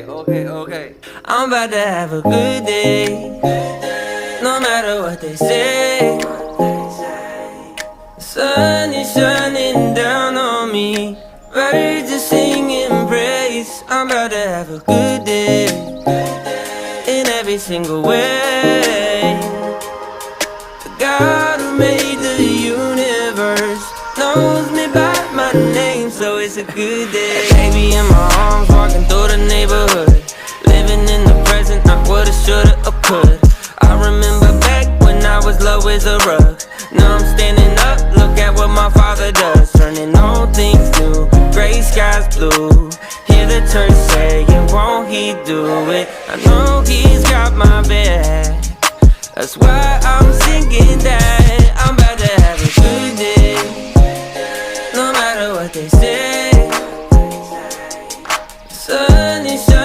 okay. I'm about to have a good day, no matter what they say. The sun is shining down on me, birds are singing praise. I'm about to have a good day, in every single way. The God who made the universe knows me by my name, so it's a good day. Baby in my arms, walking through the neighborhood, living in the present, not woulda, shoulda, or could. I remember back when I was low as a rug. Now I'm standing up, look at what my father does, turning all things new, gray skies blue. Hear the church saying, won't he do it? I know he's got my back, that's why I'm singing that. I'm about to have a good day, no matter what they say. The sun is shining